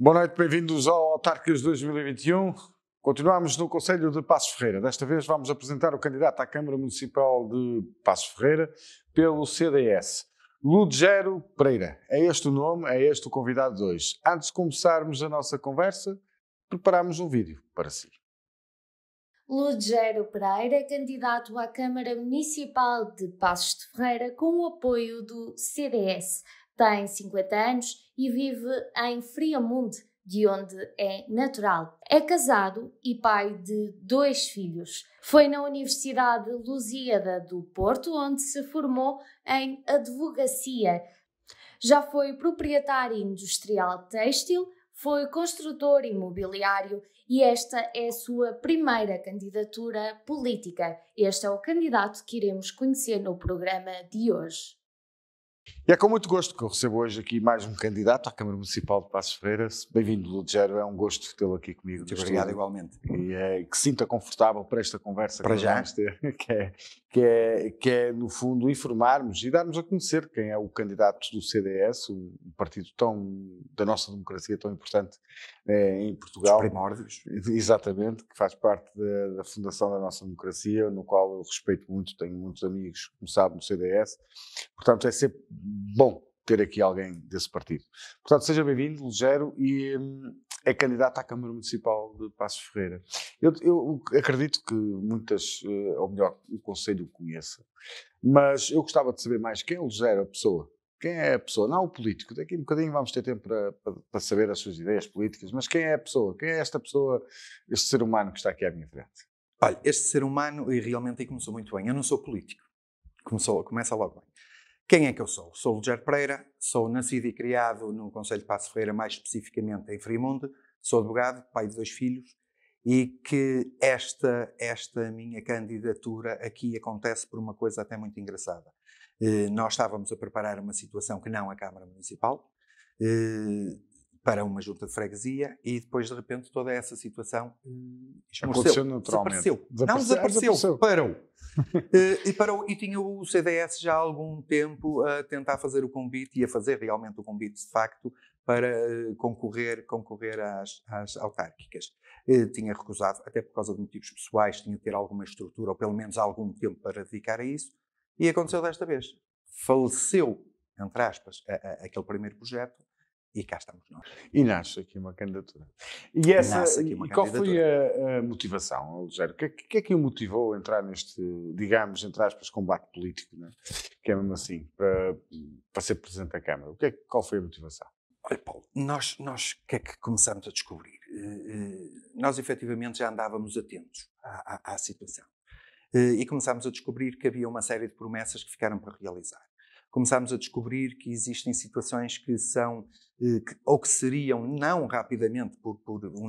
Boa noite, bem-vindos ao Autárquicas 2021. Continuamos no Concelho de Passos Ferreira. Desta vez vamos apresentar o candidato à Câmara Municipal de Passos Ferreira pelo CDS, Ludgero Pereira. É este o nome, é este o convidado de hoje. Antes de começarmos a nossa conversa, preparamos um vídeo para si. Ludgero Pereira é candidato à Câmara Municipal de Passos de Ferreira com o apoio do CDS. Tem 50 anos e vive em Friamunde, de onde é natural. É casado e pai de 2 filhos. Foi na Universidade Lusíada do Porto, onde se formou em advocacia. Já foi proprietário industrial têxtil, foi construtor imobiliário e esta é a sua primeira candidatura política. Este é o candidato que iremos conhecer no programa de hoje. E é com muito gosto que eu recebo hoje aqui mais um candidato à Câmara Municipal de Passos Ferreira. Bem-vindo, Ludgero, é um gosto tê-lo aqui comigo. Muito obrigado, igualmente. E que se sinta confortável para esta conversa para que já vamos ter, que é, no fundo, informarmos e darmos a conhecer quem é o candidato do CDS, um partido da nossa democracia tão importante em Portugal. Os primórdios. Exatamente, que faz parte da fundação da nossa democracia, no qual eu respeito muito, tenho muitos amigos, como sabe, no CDS. Portanto, é sempre bom ter aqui alguém desse partido. Portanto, seja bem-vindo, Ludgero, e é candidato à Câmara Municipal de Passos Ferreira. Eu acredito que ou melhor, o Conselho o conheça, mas eu gostava de saber mais quem é o Ludgero, a pessoa. Quem é a pessoa? Não o político. Daqui a um bocadinho vamos ter tempo para saber as suas ideias políticas, mas quem é a pessoa? Quem é esta pessoa, este ser humano que está aqui à minha frente? Olha, este ser humano, e realmente aí começou muito bem. Eu não sou político. Começa logo bem. Quem é que eu sou? Sou o Ludgero Pereira, sou nascido e criado no Concelho de Passos Ferreira, mais especificamente em Friamunde, sou advogado, pai de 2 filhos, e que esta minha candidatura aqui acontece por uma coisa até muito engraçada. Nós estávamos a preparar uma situação que não a Câmara Municipal, para uma junta de freguesia, e depois de repente toda essa situação desapareceu. Não desapareceu, parou. E tinha o CDS já há algum tempo a tentar fazer o convite, e a fazer realmente o convite de facto, para concorrer às autárquicas. Tinha recusado, até por causa de motivos pessoais, tinha de ter alguma estrutura, ou pelo menos algum tempo para dedicar a isso, e aconteceu desta vez. Faleceu, entre aspas, aquele primeiro projeto, e cá estamos nós. E nasce aqui uma candidatura. E qual foi a motivação, Ludgero? O que é que o motivou a entrar neste, digamos, entre aspas, combate político, né? Que é mesmo assim, para ser Presidente da Câmara? Qual foi a motivação? Olha, Paulo, nós o que é que começamos a descobrir? Nós efetivamente já andávamos atentos à situação. E começámos a descobrir que havia uma série de promessas que ficaram para realizar. Começámos a descobrir que existem situações que são, ou que seriam, não rapidamente, por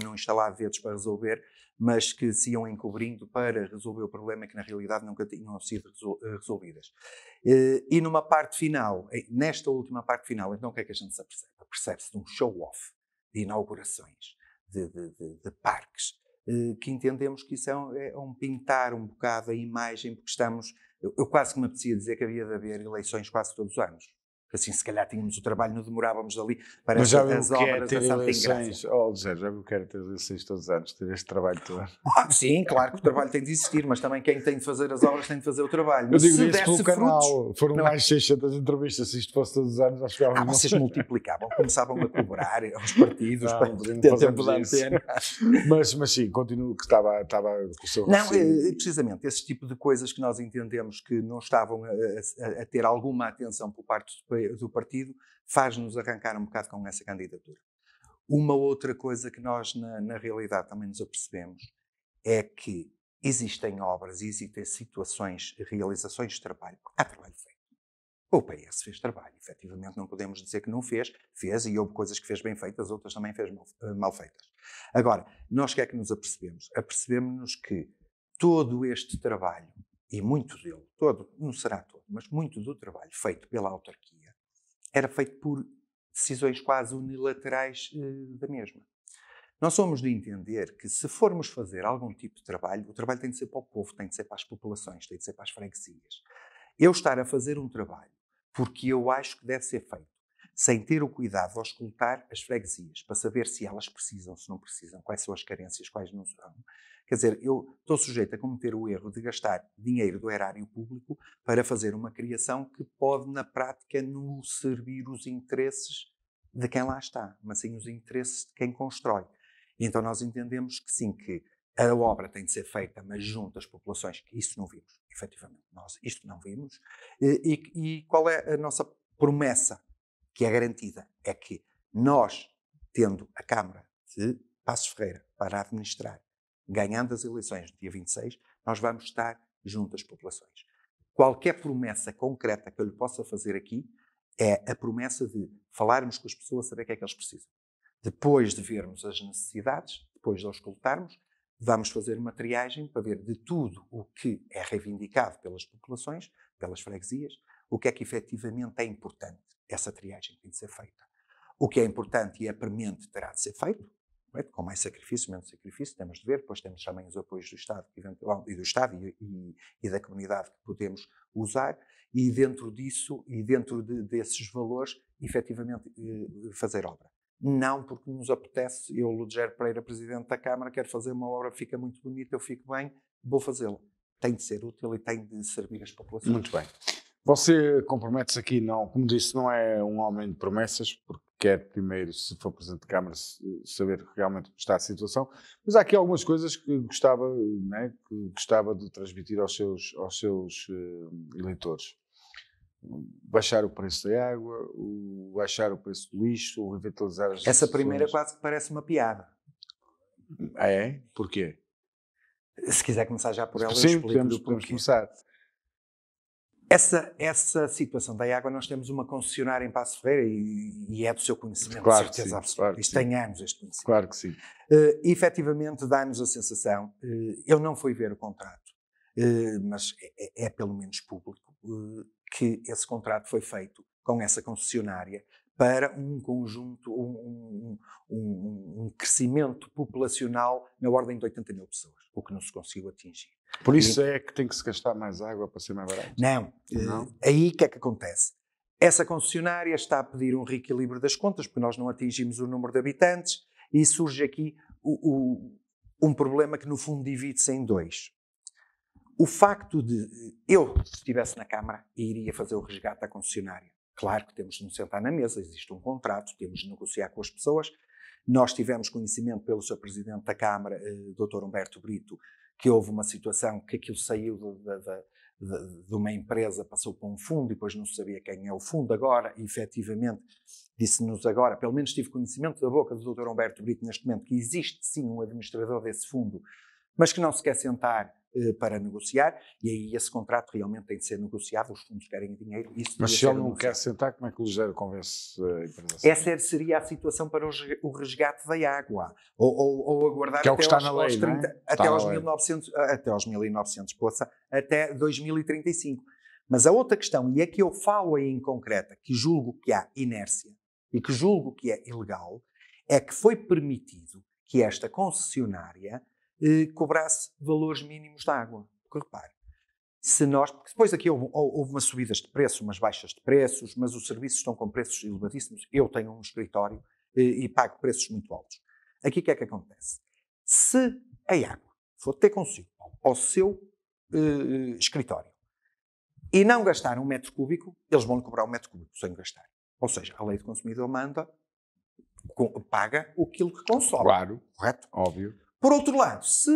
não instalar vetos para resolver, mas que se iam encobrindo para resolver o problema que na realidade nunca tinham sido resolvidas. E numa parte final, nesta última parte final, então o que é que a gente se apercebe? Apercebe-se de um show-off de inaugurações, de parques, que entendemos que isso é um pintar um bocado a imagem, porque estamos... Eu quase que me apetecia dizer que havia de haver eleições quase todos os anos. Assim, se calhar tínhamos o trabalho, não demorávamos ali para as obras da Santa Ingrácia. Ludgero, já viu que era ter eleições todos os anos, ter este trabalho todo. Sim, claro que o trabalho tem de existir, mas também quem tem de fazer as obras tem de fazer o trabalho. Mas eu digo isso pelo canal, foram mais 600 entrevistas, se isto fosse todos os anos, nós ficávamos... Vocês multiplicavam, começavam a cobrar aos partidos para ter tempo de antena. Mas sim, continuo que estava com o seu... Não, precisamente, esse tipo de coisas que nós entendemos que não estavam a ter alguma atenção por parte do partido, faz-nos arrancar um bocado com essa candidatura. Uma outra coisa que nós, na realidade, também nos apercebemos é que existem obras, existem situações, realizações de trabalho. Há trabalho feito. O PS fez trabalho, efetivamente, não podemos dizer que não fez, e houve coisas que fez bem feitas, outras também fez mal feitas. Agora, nós o que é que nos apercebemos? Apercebemos-nos que todo este trabalho, e muito dele, não será todo, mas muito do trabalho feito pela autarquia, era feito por decisões quase unilaterais da mesma. Nós somos de entender que se formos fazer algum tipo de trabalho, o trabalho tem de ser para o povo, tem de ser para as populações, tem de ser para as freguesias. Eu estar a fazer um trabalho porque eu acho que deve ser feito, sem ter o cuidado de auscultar as freguesias, para saber se elas precisam, se não precisam, quais são as carências, quais não são. Quer dizer, eu estou sujeito a cometer o erro de gastar dinheiro do erário público para fazer uma criação que pode, na prática, não servir os interesses de quem lá está, mas sim os interesses de quem constrói. E então nós entendemos que sim, que a obra tem de ser feita, mas junto às populações, que isso não vimos, efetivamente. Nós isto não vimos. E qual é a nossa promessa, que é garantida? É que nós, tendo a Câmara de Passos Ferreira para administrar, ganhando as eleições no dia 26, nós vamos estar junto às populações. Qualquer promessa concreta que eu lhe possa fazer aqui é a promessa de falarmos com as pessoas, saber o que é que eles precisam. Depois de vermos as necessidades, depois de auscultarmos, vamos fazer uma triagem para ver de tudo o que é reivindicado pelas populações, pelas freguesias, o que é que efetivamente é importante. Essa triagem tem de ser feita. O que é importante e é premente terá de ser feito, com mais sacrifício, menos sacrifício, temos de ver, depois temos também os apoios do Estado, e da comunidade que podemos usar, e dentro disso, e dentro desses valores, efetivamente fazer obra. Não porque nos apetece, eu, Ludger Pereira, Presidente da Câmara, quero fazer uma obra, fica muito bonita, eu fico bem, vou fazê-la. Tem de ser útil e tem de servir as populações. Muito bem. Você compromete-se aqui, não, como disse, não é um homem de promessas, porque quer primeiro, se for Presidente da Câmara, saber realmente como está a situação, mas há aqui algumas coisas que gostava, né, de transmitir aos seus eleitores. Baixar o preço da água, baixar o preço do lixo, ou revitalizar as Essa primeira quase que parece uma piada. Ah, é? Porquê? Se quiser começar já por ela, sim, eu explico podemos começar. Essa situação da água, nós temos uma concessionária em Passos Ferreira e é do seu conhecimento, claro, de certeza sim, absoluta. claro, Isto sim. tem anos, este conhecimento. Claro que sim. Efetivamente dá-nos a sensação, eu não fui ver o contrato, mas é pelo menos público, que esse contrato foi feito com essa concessionária para um conjunto, um crescimento populacional na ordem de 80 mil pessoas, o que não se conseguiu atingir. Por isso é que tem que se gastar mais água para ser mais barato? Não. Aí o que é que acontece? Essa concessionária está a pedir um reequilíbrio das contas, porque nós não atingimos o número de habitantes, e surge aqui um problema que no fundo divide-se em dois. O facto de eu, se estivesse na Câmara, iria fazer o resgate da concessionária. Claro que temos de nos sentar na mesa, existe um contrato, temos de negociar com as pessoas. Nós tivemos conhecimento pelo Sr. Presidente da Câmara, Dr. Humberto Brito, que houve uma situação que aquilo saiu de uma empresa, passou para um fundo e depois não se sabia quem é o fundo. Agora, efetivamente, disse-nos agora, pelo menos tive conhecimento da boca do Dr. Humberto Brito neste momento, que existe sim um administrador desse fundo, mas que não se quer sentar para negociar, e aí esse contrato realmente tem de ser negociado, os fundos querem dinheiro. Mas se ele não quer sentar, como é que o Ludger convence a empresa? Essa seria a situação para o resgate da água, ou aguardar que é o que até está na lei, 30, não é? até aos 1900, até aos 1900, poça, até 2035. Mas a outra questão, e é que eu falo aí em concreta, que julgo que há inércia e que julgo que é ilegal, é que foi permitido que esta concessionária cobrasse valores mínimos de água. Porque repare, porque depois aqui houve umas subidas de preços, umas baixas de preços, mas os serviços estão com preços elevadíssimos. Eu tenho um escritório e pago preços muito altos. Aqui o que é que acontece? Se a água for ter consigo ao seu escritório e não gastar 1 metro cúbico, eles vão lhe cobrar 1 metro cúbico sem gastar. Ou seja, a lei de consumidor paga aquilo que consome. Claro, correto? Óbvio. Por outro lado, se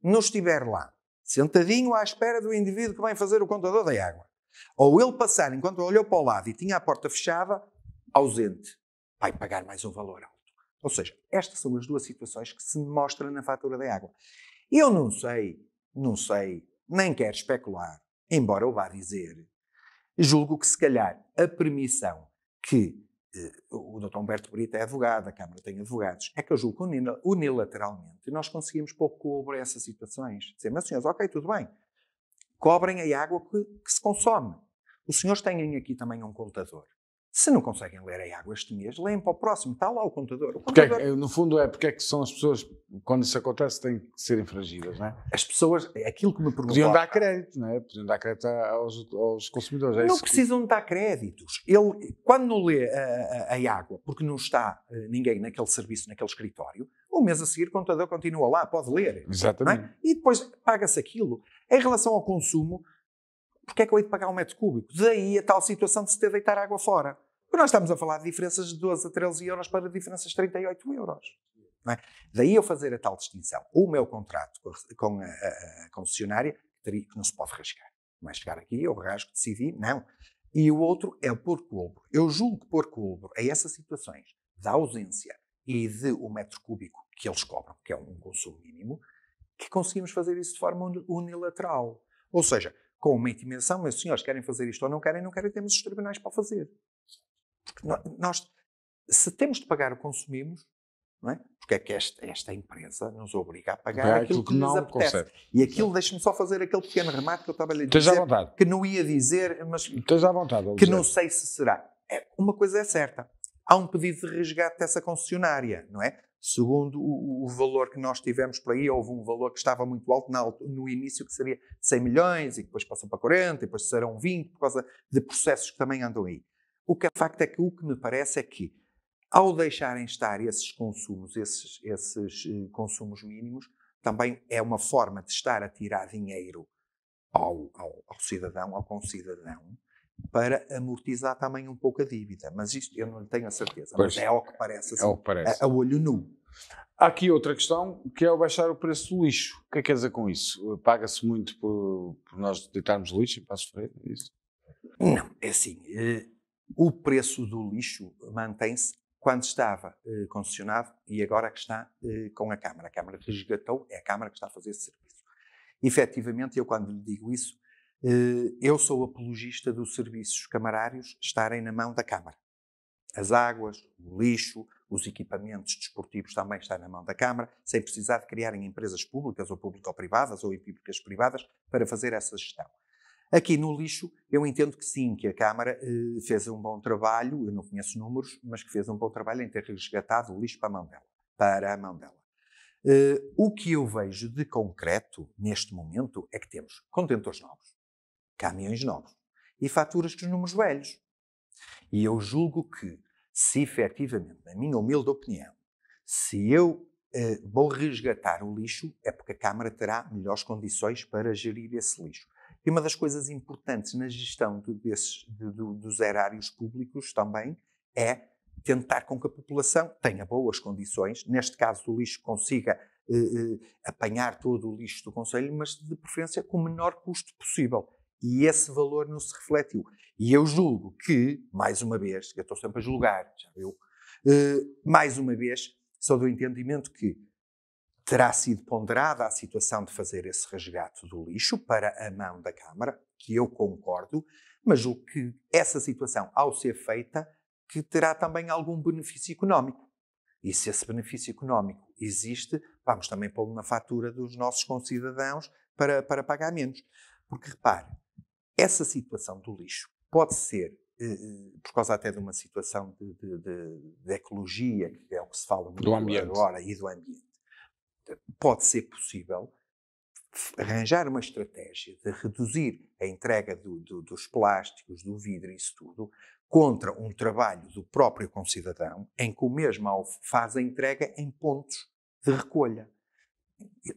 não estiver lá, sentadinho à espera do indivíduo que vai fazer o contador da água, ou ele passar enquanto olhou para o lado e tinha a porta fechada, ausente, vai pagar mais um valor alto. Ou seja, estas são as duas situações que se mostram na fatura da água. Eu não sei, nem quero especular, embora eu vá dizer, julgo que se calhar a permissão que o Dr. Humberto Brito é advogado, a Câmara tem advogados, é que eu julgo que unilateralmente nós conseguimos pouco cobrar essas situações. Dizer, mas senhores, ok, tudo bem, cobrem a água que se consome. Os senhores têm aqui também um contador. Se não conseguem ler a água este mês, leem para o próximo. Está lá o contador. No fundo, porque é que são as pessoas, quando isso acontece, têm que ser infringidas, não é? As pessoas, aquilo que me perguntou... Podiam dar crédito, não é? Podiam dar crédito aos consumidores. Não precisam dar créditos. Ele, quando não lê a água, porque não está ninguém naquele serviço, naquele escritório, o mês a seguir o contador continua lá, pode ler. Exatamente. Não é? E depois paga-se aquilo. Em relação ao consumo, porque é que eu hei de pagar 1 metro cúbico? Daí a tal situação de se ter de deitar água fora. Porque nós estamos a falar de diferenças de 12 a 13 euros para diferenças de 38 euros. Não é? Daí eu fazer a tal distinção. O meu contrato com a concessionária, que não se pode rasgar. Não é chegar aqui, eu rasgo, decidi, não. E o outro é o pôr culbro. Eu julgo que pôr culbro a essas situações da ausência e de 1 metro cúbico que eles cobram, que é um consumo mínimo, que conseguimos fazer isso de forma unilateral. Ou seja, com uma intimação, mas os senhores querem fazer isto ou não querem, temos os tribunais para fazer. Porque nós, se temos de pagar o que consumimos, não é? Porque é que esta empresa nos obriga a pagar aquilo que nos apetece. E aquilo, deixe-me só fazer aquele pequeno remate que eu estava a lhe dizer, que não ia dizer, mas à vontade, que não sei se será. Uma coisa é certa, há um pedido de resgate dessa concessionária, não é? Segundo o valor que nós tivemos por aí, houve um valor que estava muito alto no início, que seria 100 milhões, e depois passou para 40, e depois serão 20, por causa de processos que também andam aí. O que é facto é que o que me parece é que, ao deixarem estar esses consumos, esses consumos mínimos, também é uma forma de estar a tirar dinheiro ao cidadão, ao concidadão, para amortizar também um pouco a dívida. Mas isto eu não tenho a certeza. Pois, mas é ao que parece, assim, a olho nu. Há aqui outra questão, que é o baixar o preço do lixo. O que é que quer dizer com isso? Paga-se muito por nós deitarmos lixo em Passos Ferreira? É isso? Não, é assim. O preço do lixo mantém-se quando estava concessionado e agora que está com a Câmara. A Câmara resgatou, é a Câmara que está a fazer esse serviço. Efetivamente, eu quando lhe digo isso, eu sou apologista dos serviços camarários estarem na mão da Câmara. As águas, o lixo, os equipamentos desportivos também estão na mão da Câmara, sem precisar de criarem empresas públicas ou público-privadas ou públicas privadas para fazer essa gestão. Aqui no lixo, eu entendo que sim, que a Câmara fez um bom trabalho, eu não conheço números, mas que fez um bom trabalho em ter resgatado o lixo para a mão dela. O que eu vejo de concreto neste momento é que temos contentores novos, caminhões novos e faturas com os números velhos. E eu julgo que, se efetivamente, na minha humilde opinião, se eu vou resgatar o lixo, é porque a Câmara terá melhores condições para gerir esse lixo. E uma das coisas importantes na gestão dos erários públicos também é tentar com que a população tenha boas condições, neste caso do lixo consiga apanhar todo o lixo do concelho, mas de preferência com o menor custo possível. E esse valor não se refletiu. E eu julgo que, mais uma vez, eu estou sempre a julgar, já viu? Mais uma vez, sou do entendimento que terá sido ponderada a situação de fazer esse resgate do lixo para a mão da Câmara, que eu concordo, mas julgo que essa situação, ao ser feita, que terá também algum benefício económico. E se esse benefício económico existe, vamos também pô-lo na fatura dos nossos concidadãos para pagar menos. Porque, repare, essa situação do lixo pode ser, por causa até de uma situação de ecologia, que é o que se fala muito agora, e do ambiente, pode ser possível arranjar uma estratégia de reduzir a entrega dos plásticos, do vidro e isso tudo, contra um trabalho do próprio concidadão, em que o mesmo faz a entrega em pontos de recolha.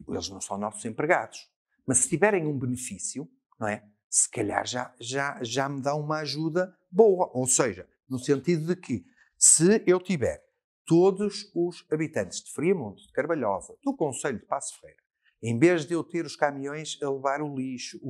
Eles não são nossos empregados, mas se tiverem um benefício, não é? Se calhar já me dá uma ajuda boa. Ou seja, no sentido de que, se eu tiver todos os habitantes de Friamonte, de Carvalhosa, do concelho de Passos Ferreira, em vez de eu ter os caminhões a levar o lixo,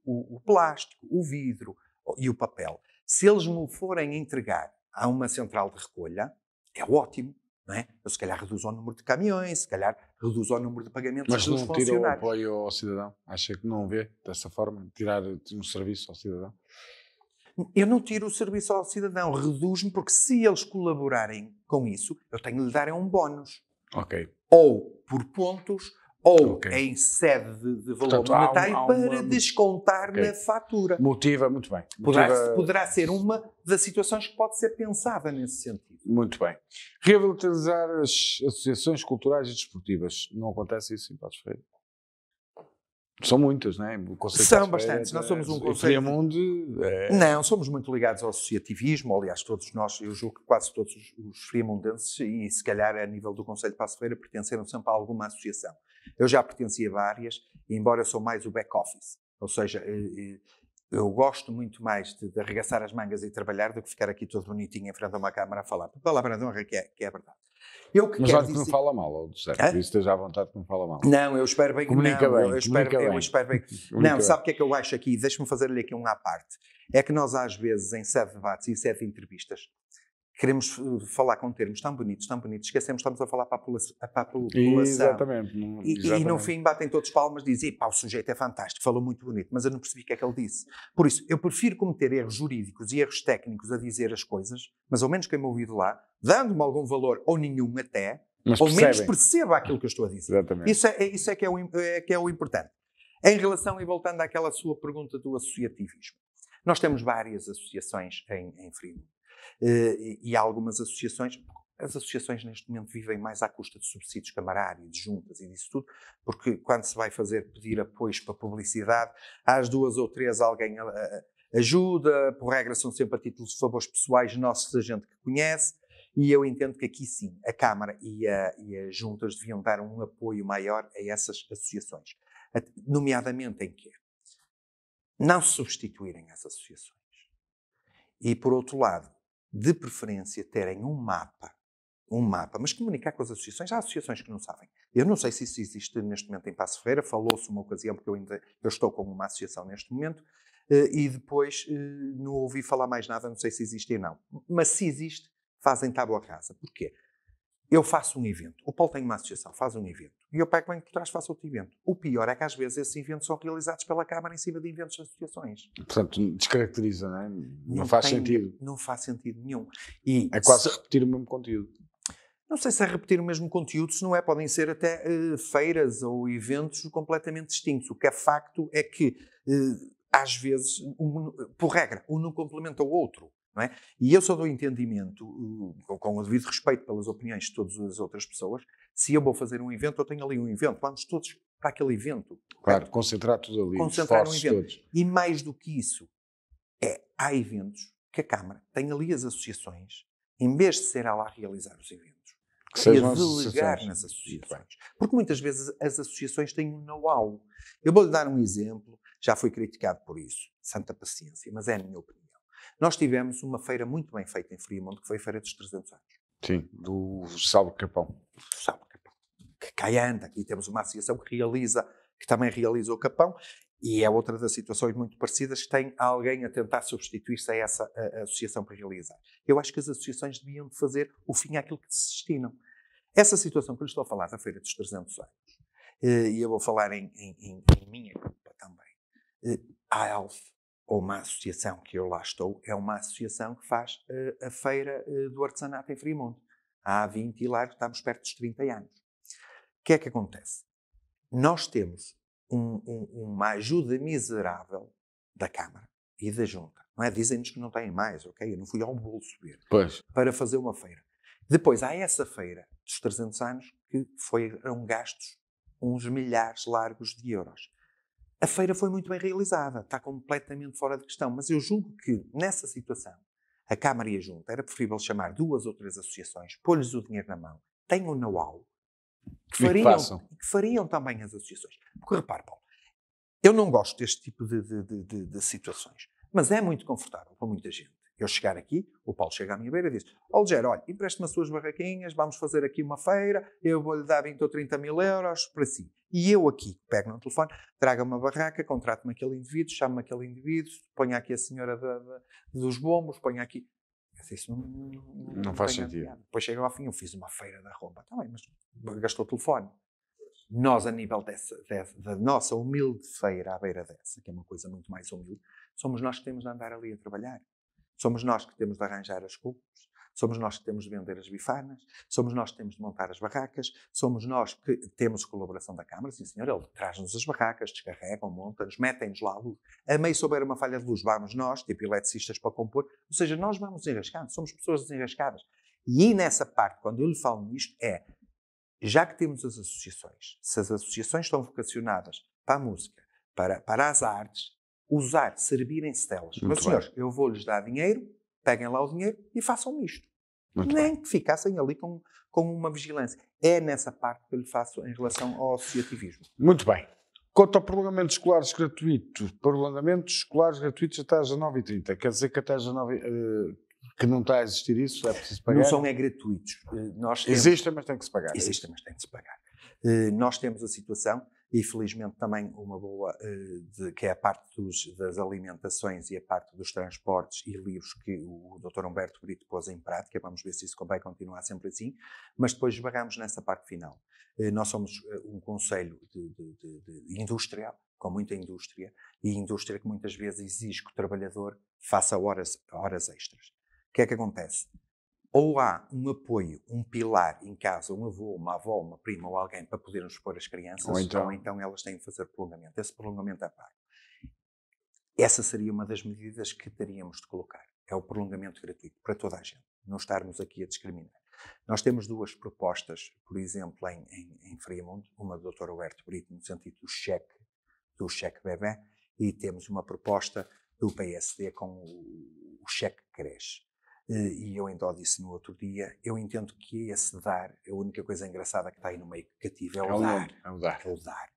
o plástico, o vidro e o papel, se eles me forem entregar a uma central de recolha, é ótimo, não é? Eu se calhar reduzo o número de caminhões, se calhar reduzo o número de pagamentos dos funcionários. Mas não tira o apoio ao cidadão? Acha que não vê dessa forma, tirar um serviço ao cidadão? Eu não tiro o serviço ao cidadão, reduz-me, porque se eles colaborarem com isso, eu tenho de lhe dar um bónus. Ok. Ou por pontos, ou em sede de valor Portanto, monetário há para descontar na fatura. Motiva, muito bem. Poderá ser uma das situações que pode ser pensada nesse sentido. Muito bem. Revitalizar as associações culturais e desportivas. Não acontece isso em Passos Ferreira? São muitas, não é? São bastantes. Nós somos um conceito... Não, somos muito ligados ao associativismo. Aliás, todos nós, eu julgo que quase todos os friamundenses, e se calhar a nível do Conselho de Passos Ferreira, pertenceram sempre a alguma associação. Eu já pertencia a várias, embora eu sou mais o back-office. Ou seja, eu gosto muito mais de arregaçar as mangas e trabalhar do que ficar aqui todo bonitinho em frente a uma câmara a falar. Palavra de honra que é verdade. Mas olha que não fala mal, José. Por isso esteja à vontade que não fala mal. Não, eu espero bem que não. Eu espero bem. Não, sabe o que é que eu acho aqui? Deixa-me fazer-lhe aqui um à parte. É que nós às vezes, em sede de debates e sede de entrevistas, queremos falar com termos tão bonitos, esquecemos que estamos a falar para a população. Exatamente. E no fim batem todos palmas e dizem, pá, o sujeito é fantástico, falou muito bonito, mas eu não percebi o que é que ele disse. Por isso, eu prefiro cometer erros jurídicos e erros técnicos a dizer as coisas, mas ao menos quem me ouvido lá, dando-me algum valor ou nenhum até, mas ao menos perceba aquilo que eu estou a dizer. Exatamente. Isso é que é o importante. Em relação, e voltando àquela sua pergunta do associativismo, nós temos várias associações em Friamunde. E há algumas associações, as associações neste momento vivem mais à custa de subsídios camarários, de juntas e disso tudo, porque quando se vai pedir apoios para publicidade, às 2 ou 3 alguém ajuda, por regra são sempre a título de favores pessoais nossos, a gente que conhece, e eu entendo que aqui sim, a Câmara e as juntas deviam dar um apoio maior a essas associações, nomeadamente em quê? Não se substituírem as associações. E por outro lado, de preferência terem um mapa, mas comunicar com as associações. Há associações que não sabem. Eu não sei se isso existe neste momento em Passos Ferreira, falou-se uma ocasião, porque eu estou com uma associação neste momento, e depois não ouvi falar mais nada, não sei se existe ou não. Mas se existe, fazem tábua rasa. Porquê? Eu faço um evento, o Paulo tem uma associação, faz um evento, e eu pego bem por trás, faço outro evento. O pior é que às vezes esses eventos são realizados pela Câmara em cima de eventos de associações. Portanto, descaracteriza, não é? Não faz sentido. Não faz sentido nenhum. É quase repetir o mesmo conteúdo. Não sei se é repetir o mesmo conteúdo, se não é, podem ser até feiras ou eventos completamente distintos. O que é facto é que, às vezes, por regra, um não complementa o outro. Não é? E eu só dou entendimento, com o devido respeito pelas opiniões de todas as outras pessoas, se eu vou fazer um evento, eu tenho ali um evento, vamos todos para aquele evento. Claro, concentrar tudo ali, concentrar no evento. Todos. E mais do que isso, há eventos que a Câmara tem ali as associações, em vez de ser ela a realizar os eventos, que e a delegar nas associações. Porque muitas vezes as associações têm um know-how. Eu vou-lhe dar um exemplo, já fui criticado por isso, santa paciência, mas é a minha opinião. Nós tivemos uma feira muito bem feita em Friamunde, que foi a Feira dos 300 anos. Sim, do Sábado Capão. Sábado Capão. Que cá anda. Aqui temos uma associação que também realiza o Capão, e é outra das situações muito parecidas, que tem alguém a tentar substituir-se a essa associação para realizar. Eu acho que as associações deviam fazer o fim àquilo que se destinam. Essa situação que eu estou a falar da Feira dos 300 anos, e eu vou falar em minha culpa também, a ALF, ou uma associação que eu lá estou, é uma associação que faz a feira do artesanato em Friamunde. Há 20 e lá estamos perto dos 30 anos. O que é que acontece? Nós temos uma ajuda miserável da Câmara e da Junta. Não é? Dizem-nos que não têm mais, ok? Eu não fui ao bolso ver. Pois. Para fazer uma feira. Depois, há essa feira dos 300 anos que foram gastos uns milhares largos de euros. A feira foi muito bem realizada, está completamente fora de questão, mas eu julgo que, nessa situação, a Câmara e a Junta, era preferível chamar 2 ou 3 associações, pôr-lhes o dinheiro na mão, tenham know-how, que fariam também as associações. Porque, repare, Paulo, eu não gosto deste tipo de situações, mas é muito confortável para muita gente. Eu chegar aqui, o Paulo chega à minha beira e diz: Rogério, olha, empreste-me as suas barraquinhas, vamos fazer aqui uma feira, eu vou-lhe dar 20 ou 30 mil euros para si. E eu aqui, pego no telefone, trago uma barraca, contrato-me aquele indivíduo, chamo-me aquele indivíduo, ponho aqui a senhora dos bombos, ponho aqui... Isso não faz sentido. Depois chega ao fim, eu fiz uma feira da roupa. Está bem, mas gastou o telefone. Nós, a nível da nossa humilde feira à beira dessa, que é uma coisa muito mais humilde, somos nós que temos de andar ali a trabalhar. Somos nós que temos de arranjar as culpas, Somos nós que temos de vender as bifanas, somos nós que temos de montar as barracas, somos nós que temos colaboração da Câmara. Sim, senhor, ele traz-nos as barracas, descarregam, montam-nos, metem-nos lá a luz. A meio se houver uma falha de luz, vamos nós, tipo eletricistas, para compor. Ou seja, nós vamos desenrascando, somos pessoas desenrascadas. E aí nessa parte, quando eu lhe falo nisto, já que temos as associações, se as associações estão vocacionadas para a música, para as artes, servirem-se delas. Meus senhores, eu vou-lhes dar dinheiro, peguem lá o dinheiro e façam isto. Nem que ficassem ali com uma vigilância. É nessa parte que eu lhe faço em relação ao associativismo. Muito bem. Quanto ao prolongamento escolares gratuito, prolongamentos escolares gratuitos até às 19h30. Quer dizer que até às 19h... que não está a existir isso, é preciso pagar? Não são gratuitos. Existem, mas tem que se pagar. Existem, mas tem que se pagar. Nós temos a situação, e felizmente também uma boa, que é a parte das alimentações e a parte dos transportes e livros que o Dr. Humberto Brito pôs em prática. Vamos ver se isso vai continuar sempre assim, mas depois esbarramos nessa parte final. Nós somos um concelho de industrial, com muita indústria, e indústria que muitas vezes exige que o trabalhador faça horas extras. O que é que acontece? Ou há um apoio, um pilar em casa, um avô, uma avó, uma prima ou alguém para podermos pôr as crianças, ou então elas têm de fazer prolongamento. Esse prolongamento é pago. Essa seria uma das medidas que teríamos de colocar. É o prolongamento gratuito para toda a gente. Não estarmos aqui a discriminar. Nós temos duas propostas, por exemplo, em Friamundo, uma do Dr. Humberto Brito, no sentido do cheque bebé, e temos uma proposta do PSD com o cheque creche. E eu ainda o disse no outro dia, eu entendo que esse dar, a única coisa engraçada que está aí no meio cativo é o dar.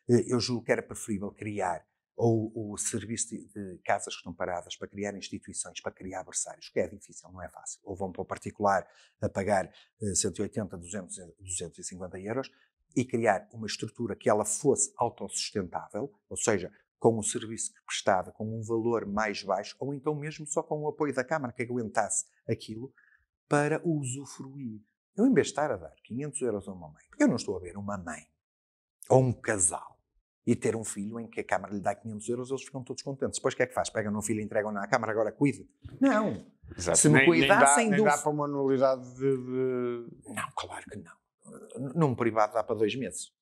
Eu julgo que era preferível criar ou o serviço de casas que estão paradas para criar instituições, para criar berçários, que é difícil, não é fácil. Ou vão para o particular a pagar 180, 200, 250 euros e criar uma estrutura que ela fosse autossustentável, ou seja, com o serviço que prestava, com um valor mais baixo, ou então mesmo só com o apoio da Câmara, que aguentasse aquilo, para usufruir. Eu, em vez de estar a dar 500 euros a uma mãe, porque eu não estou a ver uma mãe ou um casal e ter um filho em que a Câmara lhe dá 500 euros, eles ficam todos contentes. Depois o que é que faz? Pegam no filho e entregam na Câmara, agora cuide. Não. Exato. Se me cuidassem nem dá para uma anualidade de... Não, claro que não. Num privado dá para 2 meses.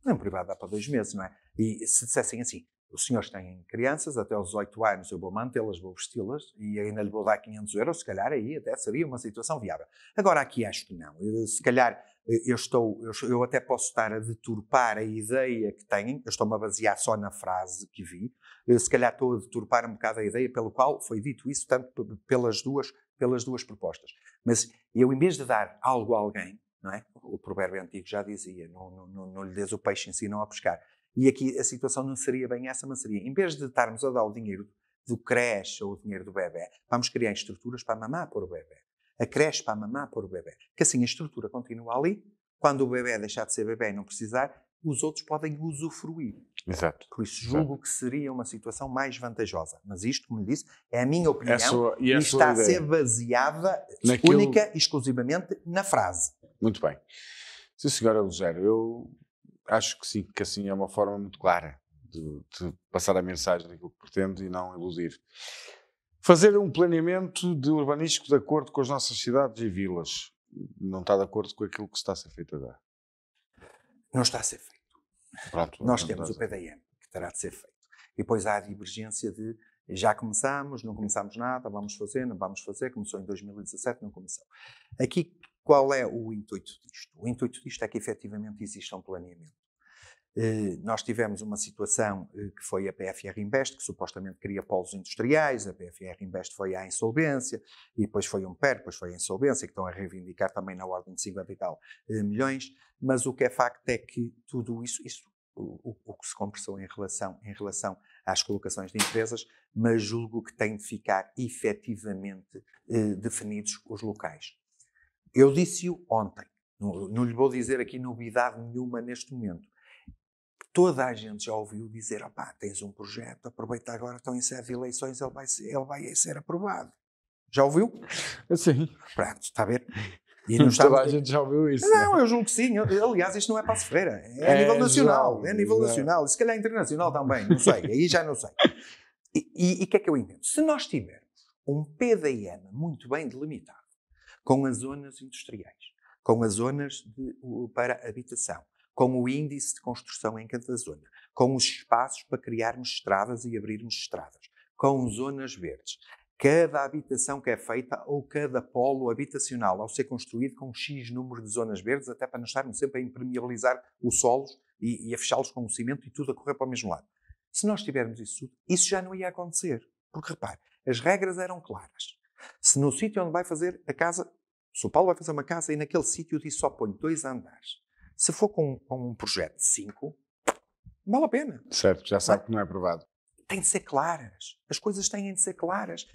Num privado dá para 2 meses, não é? E se dissessem assim, os senhores têm crianças, até aos 18 anos eu vou mantê-las, vou vesti-las e ainda lhe vou dar 500 euros, se calhar aí até seria uma situação viável. Agora aqui acho que não. Se calhar eu até posso estar a deturpar a ideia que têm, eu estou-me a basear só na frase que vi, se calhar estou a deturpar um bocado a ideia pelo qual foi dito isso, tanto pelas duas propostas. Mas eu, em vez de dar algo a alguém, não é? O provérbio antigo já dizia, não lhe des o peixe, ensinam a pescar. E aqui a situação não seria bem essa, mas seria, em vez de estarmos a dar o dinheiro do creche ou o dinheiro do bebê, vamos criar estruturas para a mamá pôr o bebê. A creche para a mamá pôr o bebê. Que assim a estrutura continua ali, quando o bebê deixar de ser bebê e não precisar, os outros podem usufruir. Exato. Por isso julgo que seria uma situação mais vantajosa. Mas isto, como lhe disse, é a minha opinião e está a ser baseada única e exclusivamente na frase. Muito bem. Sim, senhora Lugero, eu acho que sim, que assim é uma forma muito clara de passar a mensagem daquilo que pretende e não iludir. Fazer um planeamento urbanístico de acordo com as nossas cidades e vilas. Não está de acordo com aquilo que está a ser feito agora? Não está a ser feito. Pronto, nós temos o PDM, que terá de ser feito. E depois há a divergência de já começamos, não começamos nada, vamos fazer, não vamos fazer, começou em 2017, não começou. Aqui, qual é o intuito disto? O intuito disto é que efetivamente exista um planeamento. Nós tivemos uma situação que foi a PFR Invest, que supostamente cria polos industriais, a PFR Invest foi à insolvência, e depois foi um PER, depois foi à insolvência, que estão a reivindicar também na ordem de 50 e tal milhões, mas o que é facto é que tudo isso o que se conversou em relação às colocações de empresas, mas julgo que tem de ficar efetivamente definidos os locais. Eu disse-o ontem, não lhe vou dizer aqui novidade nenhuma neste momento. Toda a gente já ouviu dizer, opá, tens um projeto, aproveita agora, estão em sede de eleições, ele vai ser aprovado. Já ouviu? Sim. Pronto, está a ver? E não toda a gente já ouviu isso. Não, eu julgo que sim. Aliás, isto não é Paço Ferreira. É a nível nacional. Geral, é a nível nacional. Se calhar internacional também. Não sei. Aí já não sei. E o que é que eu entendo? Se nós tivermos um PDM muito bem delimitado, com as zonas industriais, com as zonas para habitação, com o índice de construção em cada zona, com os espaços para criarmos estradas e abrirmos estradas, com zonas verdes. Cada habitação que é feita ou cada polo habitacional ao ser construído com um X número de zonas verdes, até para não estarmos sempre a impermeabilizar os solos e a fechá-los com o cimento e tudo a correr para o mesmo lado. Se nós tivermos isso tudo, isso já não ia acontecer. Porque, repare, as regras eram claras. Se no sítio onde vai fazer a casa, se o Paulo vai fazer uma casa e naquele sítio diz só põe 2 andares, se for com um projeto de 5, vale a pena. Certo, já sabe que não é aprovado. Tem de ser claras. As coisas têm de ser claras.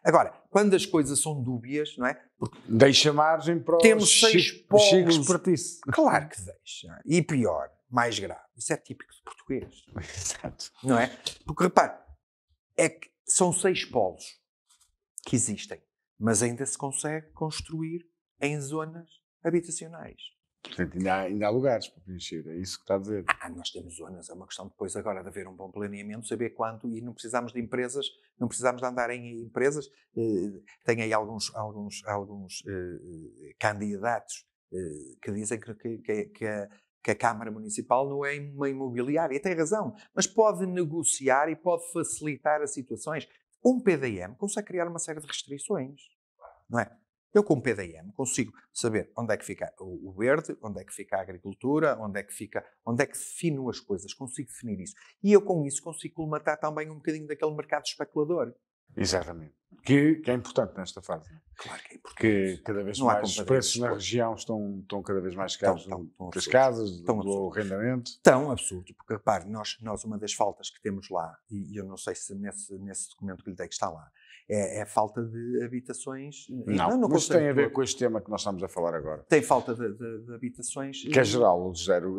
Agora, quando as coisas são dúbias, não é? Porque deixa margem para temos 6 polos. Espertice. Claro que deixa. E pior, mais grave. Isso é típico de português. Exato. Não é? Porque, repare, é que são 6 polos que existem, mas ainda se consegue construir em zonas habitacionais. Portanto, ainda há lugares para preencher, é isso que está a dizer. Nós temos zonas, é uma questão depois agora de haver um bom planeamento, saber quanto, e não precisamos de empresas, não precisamos de andar em empresas. Tem aí alguns candidatos que dizem que a Câmara Municipal não é uma imobiliária, e tem razão, mas pode negociar e pode facilitar as situações. Um PDM consegue criar uma série de restrições, não é? Eu, com o PDM, consigo saber onde é que fica o verde, onde é que fica a agricultura, onde é que defino as coisas, consigo definir isso. E eu, com isso, consigo colmatar também um bocadinho daquele mercado especulador. Exatamente. Que é importante nesta fase. Claro que é importante. Que cada vez mais os preços na região estão cada vez mais caros das casas, do arrendamento. Tão absurdo, porque repare, nós uma das faltas que temos lá, e eu não sei se nesse documento que lhe dei que está lá, é a falta de habitações. Não mas tem a ver com este tema que nós estamos a falar agora. Tem falta de habitações. Que é geral, zero.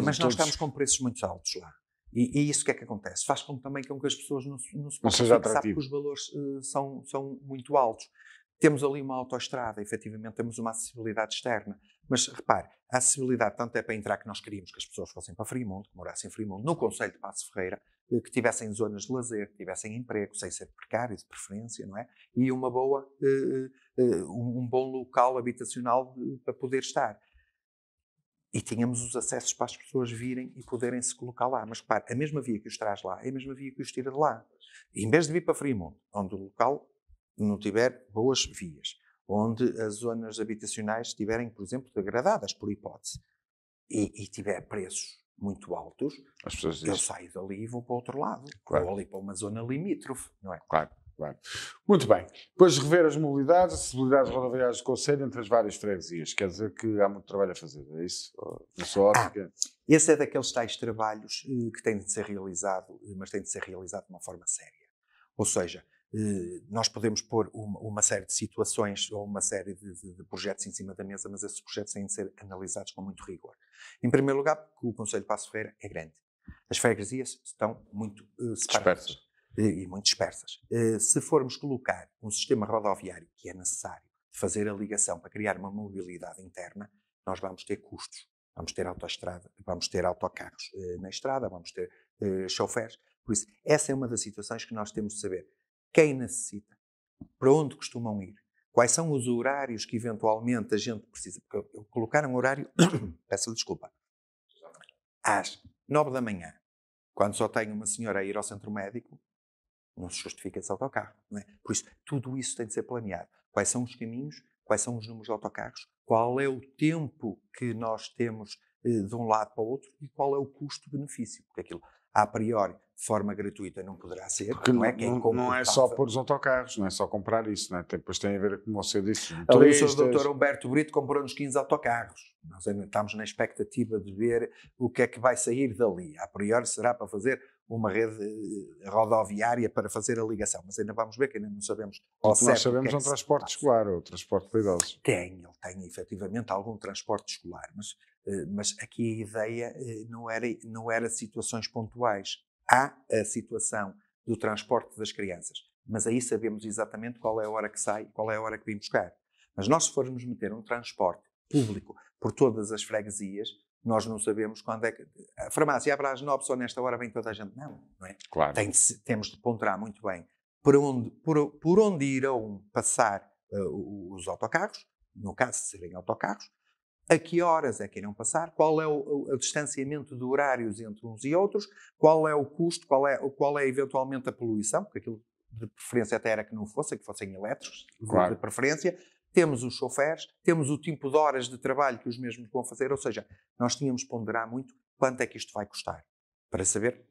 Mas nós estamos com preços muito altos lá. E isso o que é que acontece? Faz também com que as pessoas não se possam fixar, porque os valores são muito altos. Temos ali uma autoestrada, efetivamente temos uma acessibilidade externa. Mas repare, a acessibilidade tanto é para entrar que nós queríamos que as pessoas fossem para Friamundo, que morassem em Friamundo, no concelho de Paços de Ferreira, que tivessem zonas de lazer, que tivessem emprego, sem ser precário, de preferência, não é? E um bom local habitacional para poder estar. E tínhamos os acessos para as pessoas virem e poderem se colocar lá. Mas repare, a mesma via que os traz lá é a mesma via que os tira de lá. E, em vez de vir para Friamundo, onde o local não tiver boas vias, onde as zonas habitacionais estiverem, por exemplo, degradadas, por hipótese, e tiver preços muito altos, as pessoas eu saio dali e vou para o outro lado. Claro. Vou ali para uma zona limítrofe, não é? Claro. Claro. Muito bem. Depois de rever as mobilidades, acessibilidades rodoviárias do concelho entre as várias freguesias. Quer dizer que há muito trabalho a fazer, é isso? Na sua ótica? Esse é daqueles tais trabalhos que têm de ser realizado, mas têm de ser realizado de uma forma séria. Ou seja, nós podemos pôr uma série de situações ou uma série de projetos em cima da mesa, mas esses projetos têm de ser analisados com muito rigor. Em primeiro lugar, porque o concelho de Paços de Ferreira é grande. As freguesias estão muito separadas. Dispersas. E muito dispersas. Se formos colocar um sistema rodoviário que é necessário fazer a ligação para criar uma mobilidade interna, nós vamos ter custos. Vamos ter autoestrada, vamos ter autocarros na estrada, vamos ter choferes. Por isso, essa é uma das situações que nós temos de saber. Quem necessita? Para onde costumam ir? Quais são os horários que eventualmente a gente precisa? Porque eu colocar um horário, peço desculpa, às 9 da manhã, quando só tenho uma senhora a ir ao centro médico, não se justifica esse autocarro, não é? Por isso, tudo isso tem de ser planeado. Quais são os caminhos? Quais são os números de autocarros? Qual é o tempo que nós temos de um lado para o outro e qual é o custo-benefício? Porque aquilo, a priori, de forma gratuita, não poderá ser. Porque não é só pôr os autocarros, não é só comprar isso, não é? Depois tem a ver, como você disse, ali o Sr. Dr. Humberto Brito comprou-nos 15 autocarros. Nós ainda estamos na expectativa de ver o que é que vai sair dali. A priori será para fazer uma rede rodoviária para fazer a ligação, mas ainda vamos ver, que ainda não sabemos. O que nós sabemos é um transporte escolar ou transporte de idosos. Ele tem efetivamente algum transporte escolar, mas aqui a ideia não era situações pontuais. Há a situação do transporte das crianças, mas aí sabemos exatamente qual é a hora que sai, qual é a hora que vem buscar. Mas nós, se formos meter um transporte público por todas as freguesias, nós não sabemos quando é que... A farmácia abre às 9, só nesta hora vem toda a gente. Não é? Claro. Temos de ponderar muito bem por onde irão passar os autocarros, no caso de serem autocarros, a que horas é que irão passar, qual é o distanciamento de horários entre uns e outros, qual é o custo, qual é eventualmente a poluição, porque aquilo de preferência até era que não fossem elétricos, Claro. de preferência. Temos os choferes, temos o tipo de horas de trabalho que os mesmos vão fazer, ou seja, nós tínhamos de ponderar muito quanto é que isto vai custar, para saber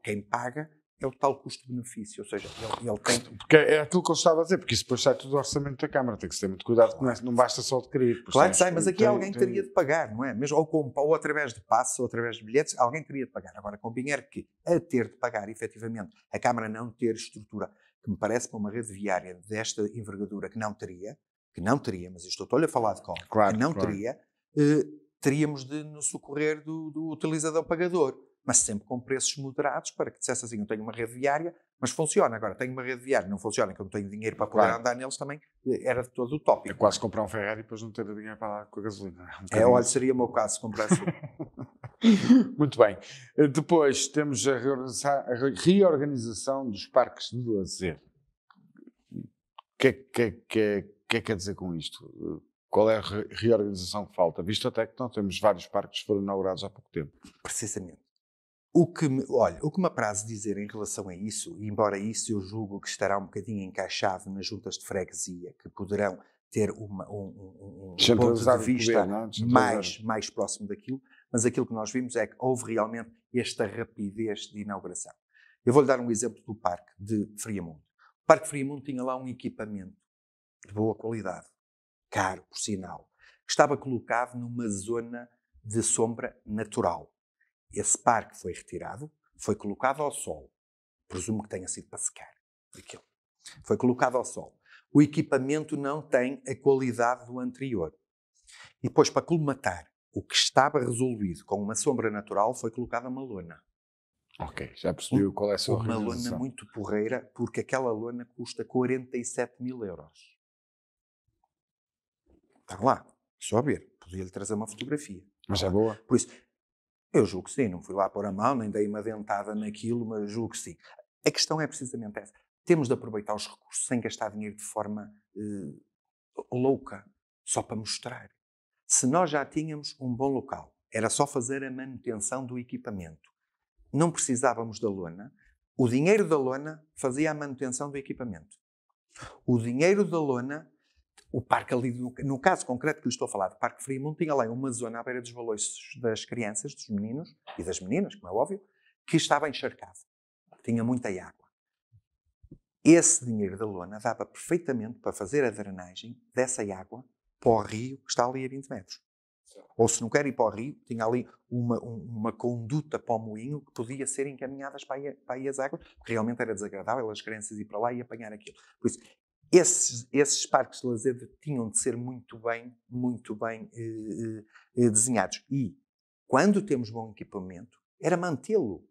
quem paga é o tal custo-benefício, ou seja, ele tem... Porque é aquilo que eu estava a dizer, porque isso depois sai tudo do orçamento da Câmara, tem que se ter muito cuidado, claro. Não basta só de querer. Claro que sai, mas aqui alguém teria de pagar, não é? Mesmo, ou através de passos, ou através de bilhetes, alguém teria de pagar. Agora, convinha que, a ter de pagar, efetivamente, a Câmara não ter estrutura, que me parece para uma rede viária desta envergadura que não teria, mas isto estou-lhe a falar de cor, claro, que não claro. teria, teríamos de nos socorrer do utilizador pagador, mas sempre com preços moderados, para que dissesse assim, eu tenho uma rede viária, mas funciona. Agora, tenho uma rede viária, não funciona, que eu não tenho dinheiro para poder andar neles, também era de todo utópico. É quase comprar um Ferrari e depois não ter dinheiro para dar com a gasolina. Olha, seria o meu caso, se comprasse. Muito bem. Depois temos a reorganização dos parques de lazer. O que quer dizer com isto? Qual é a reorganização que falta? Visto até que não temos vários parques que foram inaugurados há pouco tempo. Precisamente. O que me apraz dizer em relação a isso, e embora isso eu julgo que estará um bocadinho encaixado nas juntas de freguesia, que poderão ter um ponto de vista mais próximo daquilo, mas aquilo que nós vimos é que houve realmente esta rapidez de inauguração. Eu vou-lhe dar um exemplo do Parque de Friamundo. O Parque de Friamundo tinha lá um equipamento de boa qualidade, caro, por sinal, que estava colocado numa zona de sombra natural. Esse parque foi retirado, foi colocado ao sol. Presumo que tenha sido para secar aquilo. Foi colocado ao sol. O equipamento não tem a qualidade do anterior. E depois, para colmatar o que estava resolvido com uma sombra natural, foi colocada uma lona. Ok, já percebi qual é a sua organização. Uma lona muito porreira, porque aquela lona custa 47.000 euros. Está lá, só a ver. Podia-lhe trazer uma fotografia. Mas é boa? Por isso, eu julgo que sim, não fui lá pôr a mão, nem dei uma dentada naquilo, mas julgo que sim. A questão é precisamente essa. Temos de aproveitar os recursos sem gastar dinheiro de forma louca, só para mostrar. Se nós já tínhamos um bom local, era só fazer a manutenção do equipamento. Não precisávamos da lona. O dinheiro da lona fazia a manutenção do equipamento. O dinheiro da lona... O parque ali, no caso concreto que lhe estou a falar, do Parque Friamundo, tinha lá uma zona à beira dos baloiços das crianças, dos meninos e das meninas, como é óbvio, que estava encharcado. Tinha muita água. Esse dinheiro da lona dava perfeitamente para fazer a drenagem dessa água para o rio que está ali a 20 metros. Ou se não quer ir para o rio, tinha ali uma conduta para o moinho que podia ser encaminhadas para aí as águas, porque realmente era desagradável as crianças ir para lá e apanhar aquilo. Por isso, esses parques de lazer tinham de ser muito bem desenhados. E, quando temos bom equipamento, era mantê-lo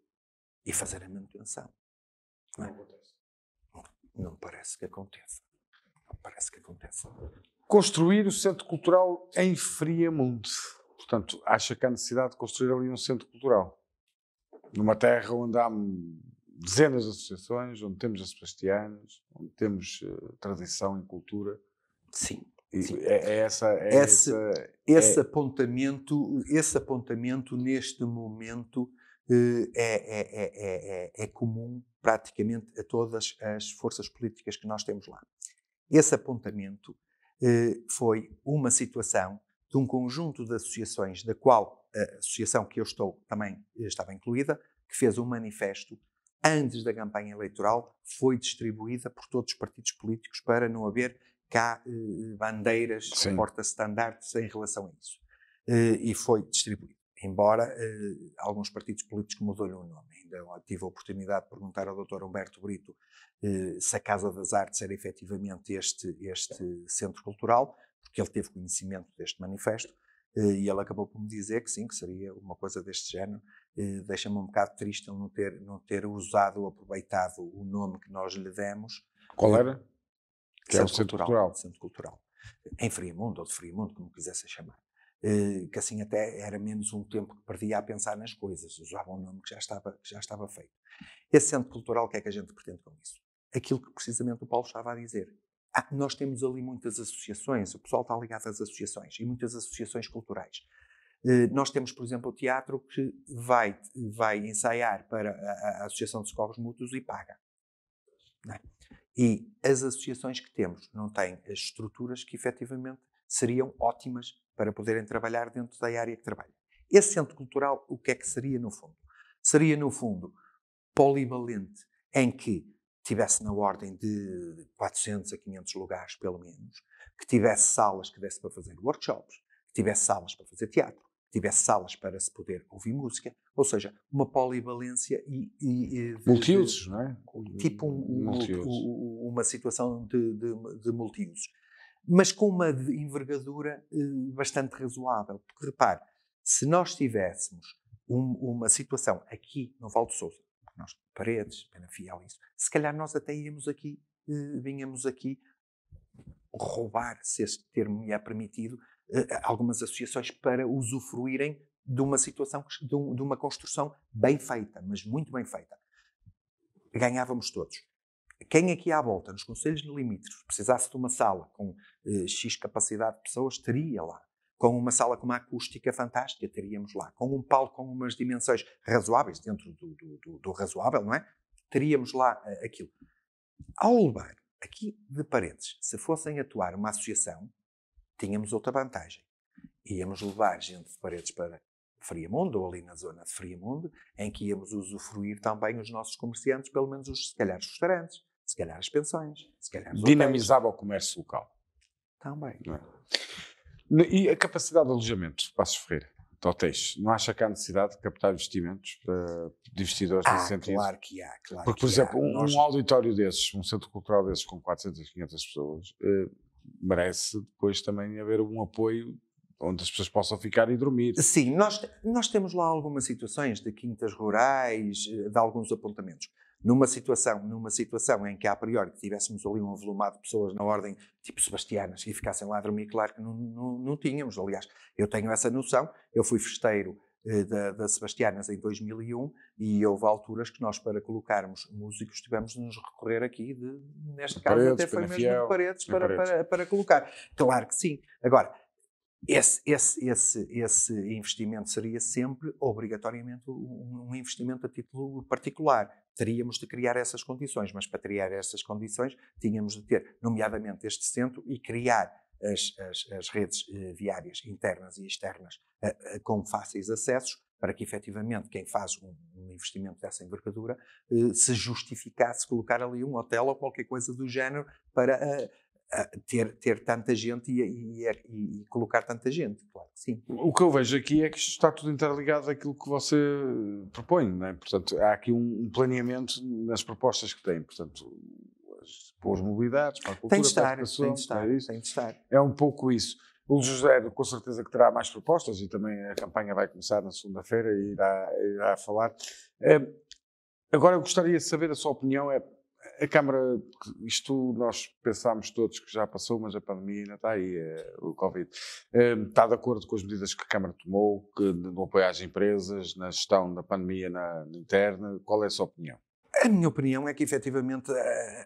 e fazer a manutenção. Não acontece. Não parece que aconteça. Não parece que aconteça. Construir o Centro Cultural em Friamundo. Portanto, acha que há necessidade de construir ali um centro cultural? Numa terra onde há dezenas de associações, onde temos as sebastianas, onde temos tradição e cultura. Sim. Sim. Esse apontamento neste momento é comum praticamente a todas as forças políticas que nós temos lá. Esse apontamento foi uma situação de um conjunto de associações, da qual a associação que eu também estava incluída, que fez um manifesto antes da campanha eleitoral, foi distribuída por todos os partidos políticos para não haver cá bandeiras, porta-estandartes em relação a isso. E foi distribuído. Embora alguns partidos políticos mudou-lhe o nome. Ainda tive a oportunidade de perguntar ao Dr. Humberto Brito se a Casa das Artes era efetivamente este centro cultural, porque ele teve conhecimento deste manifesto, e ele acabou por me dizer que sim, que seria uma coisa deste género. Deixa-me um bocado triste ele não ter usado ou aproveitado o nome que nós lhe demos. Qual era? Que é o Centro Cultural. Centro Cultural. Em Friamundo, ou de Friamundo, como quisesse chamar. Que assim até era menos um tempo que perdia a pensar nas coisas. Usava um nome que já estava feito. Esse Centro Cultural, o que é que a gente pretende com isso? Aquilo que precisamente o Paulo estava a dizer. Nós temos ali muitas associações, o pessoal está ligado às associações e muitas associações culturais. Nós temos, por exemplo, o teatro que vai ensaiar para a Associação de Socorros Mútuos e paga. Não é? E as associações que temos não têm as estruturas que efetivamente seriam ótimas para poderem trabalhar dentro da área que trabalham. Esse centro cultural, o que é que seria no fundo? Seria no fundo polivalente, em que tivesse na ordem de 400 a 500 lugares pelo menos, que tivesse salas que desse para fazer workshops, que tivesse salas para fazer teatro, que tivesse salas para se poder ouvir música, ou seja, uma polivalência multiusos, não é? Tipo uma situação de multiusos. Mas com uma envergadura bastante razoável. Porque, repare, se nós tivéssemos uma situação aqui no Val de Sousa, nós, Paredes, Penafiel, isso, se calhar nós até vinhamos aqui roubar, se este termo me é permitido, algumas associações para usufruírem de uma situação, de uma construção bem feita, mas muito bem feita. Ganhávamos todos. Quem aqui à volta, nos concelhos limítrofes, precisasse de uma sala com X capacidade de pessoas, teria lá. Com uma sala com uma acústica fantástica, teríamos lá. Com um palco com umas dimensões razoáveis, dentro do razoável, não é? Teríamos lá aquilo. Ao levar aqui de Paredes, se fossem atuar uma associação, tínhamos outra vantagem. Íamos levar gente de Paredes para Friamundo, ou ali na zona de Friamundo, em que íamos usufruir também os nossos comerciantes, pelo menos se calhar os restaurantes, se calhar as pensões, se calhar os dinamizava o comércio local. Também. Não é? E a capacidade de alojamento de Passos Ferreira, de hotéis, não acha que há necessidade de captar investimentos de investidores nesse sentido? Claro que há. Porque, por exemplo, um auditório desses, um centro cultural desses com 400, 500 pessoas, merece depois também haver um apoio onde as pessoas possam ficar e dormir. Sim, nós temos lá algumas situações de quintas rurais, de alguns apontamentos. Numa situação em que, a priori, que tivéssemos ali um avolumado de pessoas na ordem tipo sebastianas e ficassem lá a dormir, claro que não tínhamos. Aliás, eu tenho essa noção. Eu fui festeiro da Sebastianas em 2001 e houve alturas que nós, para colocarmos músicos, tivemos de nos recorrer aqui, neste caso, Paredes, até foi Penafiel, mesmo de Paredes para colocar. Claro que sim. Agora, esse investimento seria sempre, obrigatoriamente, um investimento a título particular. Teríamos de criar essas condições, mas para criar essas condições tínhamos de ter, nomeadamente, este centro e criar as redes viárias internas e externas com fáceis acessos, para que, efetivamente, quem faz um investimento dessa envergadura se justificasse colocar ali um hotel ou qualquer coisa do género para ter tanta gente e colocar tanta gente, claro que sim. O que eu vejo aqui é que isto está tudo interligado àquilo que você propõe, não é? Portanto, há aqui um planeamento nas propostas que tem, portanto, para as mobilidades, para a cultura, para a educação. Tem de estar. É um pouco isso. O José, com certeza que terá mais propostas e também a campanha vai começar na segunda-feira e irá falar. Agora eu gostaria de saber a sua opinião. A Câmara, isto nós pensámos todos que já passou, mas a pandemia ainda está aí, o Covid. Está de acordo com as medidas que a Câmara tomou, no apoio às empresas, na gestão da pandemia na interna? Qual é a sua opinião? A minha opinião é que, efetivamente,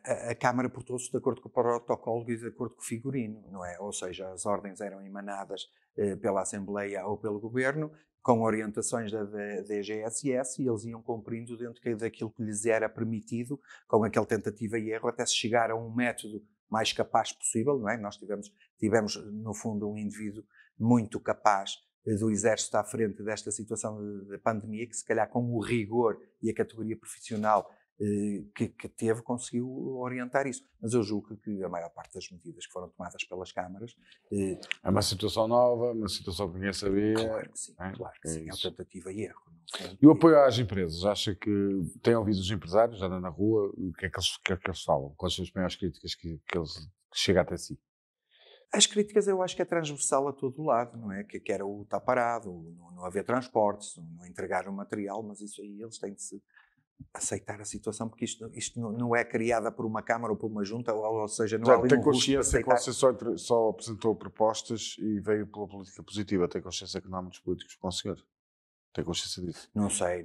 a Câmara portou-se de acordo com o protocolo e de acordo com o figurino, não é? Ou seja, as ordens eram emanadas pela Assembleia ou pelo Governo, com orientações da DGSS, e eles iam cumprindo dentro daquilo que lhes era permitido, com aquela tentativa e erro, até se chegar a um método mais capaz possível, não é? Nós tivemos, no fundo, um indivíduo muito capaz do Exército à frente desta situação de pandemia, que se calhar com o rigor e a categoria profissional que teve, conseguiu orientar isso. Mas eu julgo que a maior parte das medidas que foram tomadas pelas câmaras... É uma situação nova, uma situação que ninguém sabia. Claro que sim, claro que sim. É uma tentativa e erro. E o apoio às empresas? Acha que tem ouvido os empresários, anda na rua, o que é que eles falam? Quais são as maiores críticas que chegam até si? As críticas eu acho que é transversal a todo lado, não é? Que era o estar parado, não haver transportes, não entregar o material, mas isso aí eles têm de se aceitar a situação, porque isto não é criada por uma Câmara ou por uma Junta, ou seja, não há ali tem consciência que você só apresentou propostas e veio pela política positiva. Tem consciência que não há muitos políticos com o senhor? Tem consciência disso? Não sei,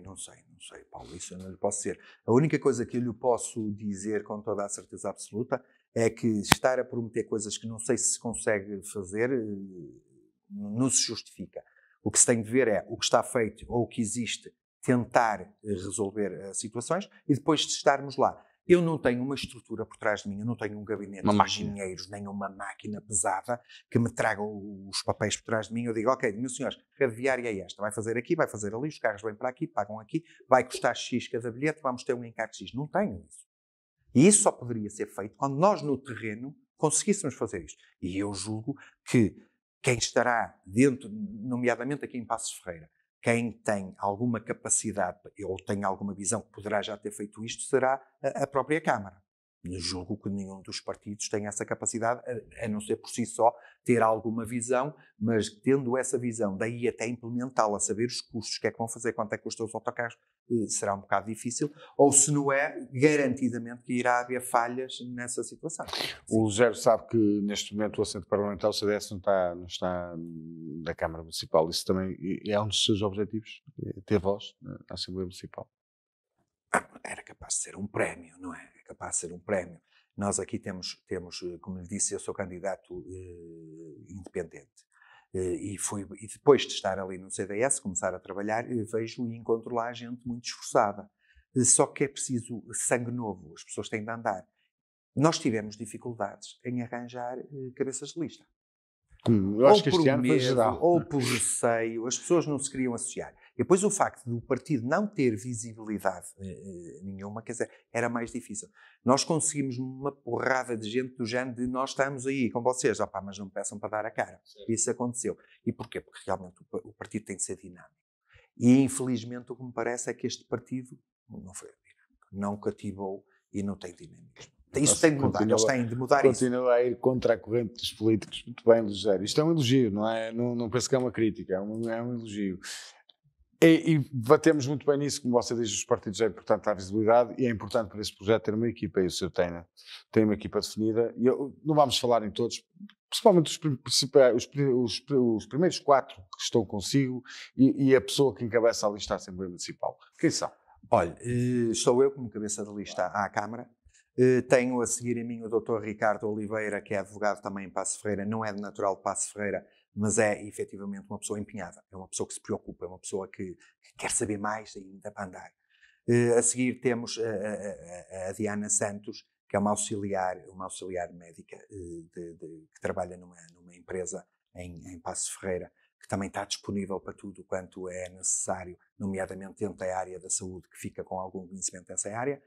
Paulo, isso eu não lhe posso dizer. A única coisa que eu lhe posso dizer com toda a certeza absoluta é que estar a prometer coisas que não sei se consegue fazer não se justifica. O que se tem de ver é o que está feito ou o que existe, tentar resolver situações e depois de estarmos lá. Eu não tenho uma estrutura por trás de mim, eu não tenho um gabinete de engenheiros, nem uma máquina pesada que me traga os papéis por trás de mim. Eu digo, ok, meus senhores, rede viária é esta, vai fazer aqui, vai fazer ali, os carros vêm para aqui, pagam aqui, vai custar X cada bilhete, vamos ter um encarte X. Não tenho isso. E isso só poderia ser feito quando nós no terreno conseguíssemos fazer isto. E eu julgo que quem estará dentro, nomeadamente aqui em Passos Ferreira, quem tem alguma capacidade ou tem alguma visão que poderá já ter feito isto será a própria Câmara. Eu julgo que nenhum dos partidos tem essa capacidade, a não ser por si só ter alguma visão, mas tendo essa visão, daí até implementá-la, saber os custos, o que é que vão fazer, quanto é que custam os autocarros, será um bocado difícil, ou se não é, garantidamente que irá haver falhas nessa situação. O Zé sabe que neste momento o assento parlamentar, o CDS não está na Câmara Municipal. Isso também é um dos seus objetivos, ter voz na Assembleia Municipal. Era capaz de ser um prémio, não é? É capaz de ser um prémio. Nós aqui temos como lhe disse, eu sou candidato independente. E depois de estar ali no CDS, começar a trabalhar, vejo e encontro lá gente muito esforçada. Só que é preciso sangue novo, as pessoas têm de andar. Nós tivemos dificuldades em arranjar cabeças de lista. Eu acho que este ano foi geral. Ou por receio, as pessoas não se queriam associar. E depois o facto do partido não ter visibilidade nenhuma, quer dizer, era mais difícil. Nós conseguimos uma porrada de gente do género de nós estamos aí com vocês, mas não me peçam para dar a cara. Sim. Isso aconteceu. E porquê? Porque realmente o partido tem de ser dinâmico. E infelizmente o que me parece é que este partido não foi dinâmico, não cativou e não tem dinamismo. Isso tem de mudar, eles têm de mudar isso. Continua a ir contra a corrente dos políticos. Muito bem, Luís. Isto é um elogio, não é? Não penso que é uma crítica, é um elogio. E batemos muito bem nisso, como você diz, os partidos é importante a visibilidade e é importante para esse projeto ter uma equipa, e o senhor tem uma equipa definida. E não vamos falar em todos, principalmente os primeiros 4 que estão consigo e a pessoa que encabeça a lista da Assembleia Municipal. Quem são? Olha, estou eu como cabeça da lista à Câmara. Tenho a seguir em mim o Dr. Ricardo Oliveira, que é advogado também em Passos Ferreira, não é de natural de Passos Ferreira, mas é efetivamente uma pessoa empenhada, é uma pessoa que se preocupa, é uma pessoa que quer saber mais ainda para andar. A seguir temos a Diana Santos, que é uma auxiliar médica que trabalha numa empresa em Passos Ferreira, que também está disponível para tudo quanto é necessário, nomeadamente dentro da área da saúde, que fica com algum conhecimento dessa área.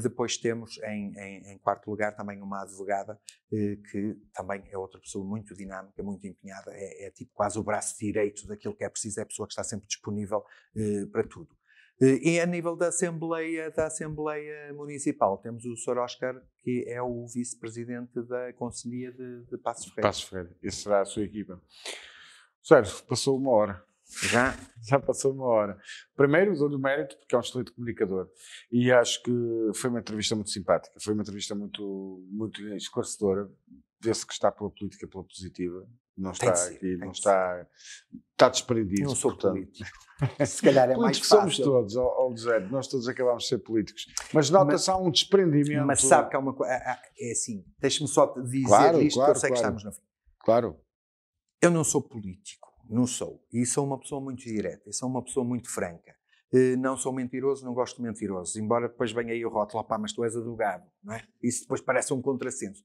Depois temos, em quarto lugar, também uma advogada, que também é outra pessoa muito dinâmica, muito empenhada, é tipo quase o braço direito daquilo que é preciso, é a pessoa que está sempre disponível para tudo. E a nível da Assembleia Municipal, temos o Sr. Oscar, que é o vice-presidente da Conselhia de Passos Ferreira. Passos Ferreira, essa será a sua equipa. Sério, passou 1 hora. Já passou 1 hora. Primeiro, dou-lhe o mérito, porque é um excelente comunicador. E acho que foi uma entrevista muito simpática. Foi uma entrevista muito, muito esclarecedora. Vê-se que está pela política, pela positiva. Não está aqui, não está desprendido. Não sou político. Se calhar é mais fácil. Somos todos, José. Nós todos acabamos de ser políticos. Mas nota-se há um desprendimento. Mas sabe que há uma coisa. É assim, deixe-me só dizer isto, que eu sei que estamos no fim. Claro. Eu não sou político, não sou. E sou uma pessoa muito direta, e sou uma pessoa muito franca. Não sou mentiroso, não gosto de mentirosos. Embora depois venha aí o rótulo, mas tu és advogado, não é? Isso depois parece um contrassenso.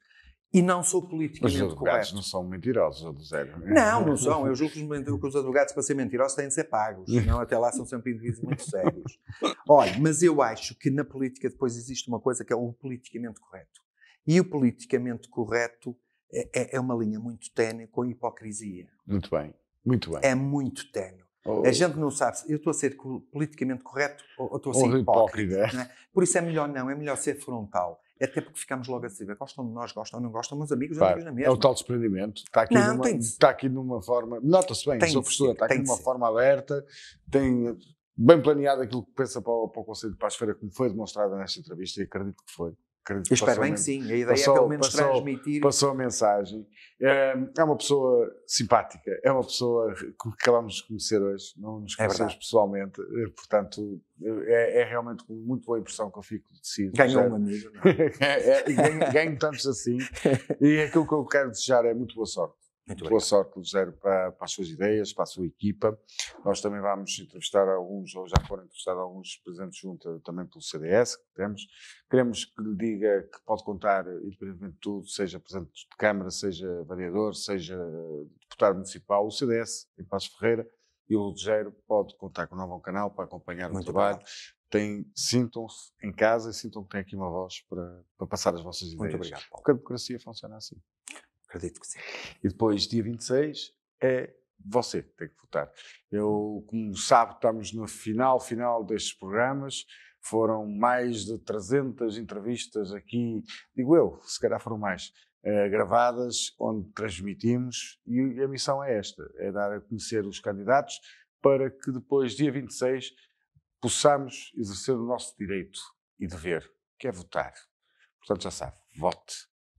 E não sou politicamente correto. Mas os advogados não são mentirosos, Zé. Não são. Eu julgo que os advogados, para ser mentirosos, têm de ser pagos. Senão, até lá, são sempre indivíduos muito sérios. Olha, mas eu acho que na política depois existe uma coisa que é o politicamente correto. E o politicamente correto é uma linha muito ténue com hipocrisia. Muito bem, muito bem. É muito ténue. A gente não sabe se eu estou a ser politicamente correto ou estou a ser hipócrita. Não é? Por isso é melhor ser frontal. Até porque ficamos logo a dizer, gostam de nós, gostam ou não gostam, meus amigos, amigos na mesma. É o tal desprendimento. Está aqui numa forma, nota-se bem, sou postura, está aqui numa forma aberta, tem bem planeado aquilo que pensa para o Conselho de Passos Ferreira, como foi demonstrado nesta entrevista, e acredito que foi. acredito Eu espero bem que sim, a ideia é pelo menos transmitir. Passou a mensagem. É uma pessoa simpática, é uma pessoa que acabamos de conhecer hoje, não nos conhecemos pessoalmente, portanto, é realmente com muito boa impressão que eu fico de si. Ganhou um amigo. Ganho tantos assim, e aquilo que eu quero desejar é muito boa sorte. Boa sorte, Rogério, para as suas ideias, para a sua equipa. Nós também vamos entrevistar alguns, ou já foram entrevistados alguns presidentes de junta também pelo CDS, que temos. Queremos que lhe diga que pode contar, independentemente de tudo, seja presidente de Câmara, seja vereador, seja deputado municipal, o CDS, em Passos Ferreira, e o Rogério pode contar com o Novo Canal para acompanhar o trabalho. Sintam-se em casa e sintam que têm aqui uma voz para passar as vossas ideias. Muito obrigado, Paulo. Porque a democracia funciona assim. Acredito que sim. E depois, dia 26, é você que tem que votar. Como sabe, estamos no final destes programas. Foram mais de 300 entrevistas aqui, digo eu, se calhar foram mais, gravadas, onde transmitimos. E a missão é esta, é dar a conhecer os candidatos para que depois, dia 26, possamos exercer o nosso direito e dever, que é votar. Portanto, já sabe, vote.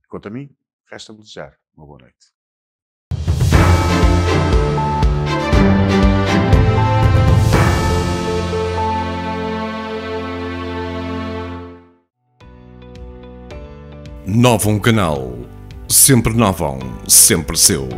Quanto a mim, resta-me desejar uma boa noite. Novo Canal. Sempre Novão, sempre seu.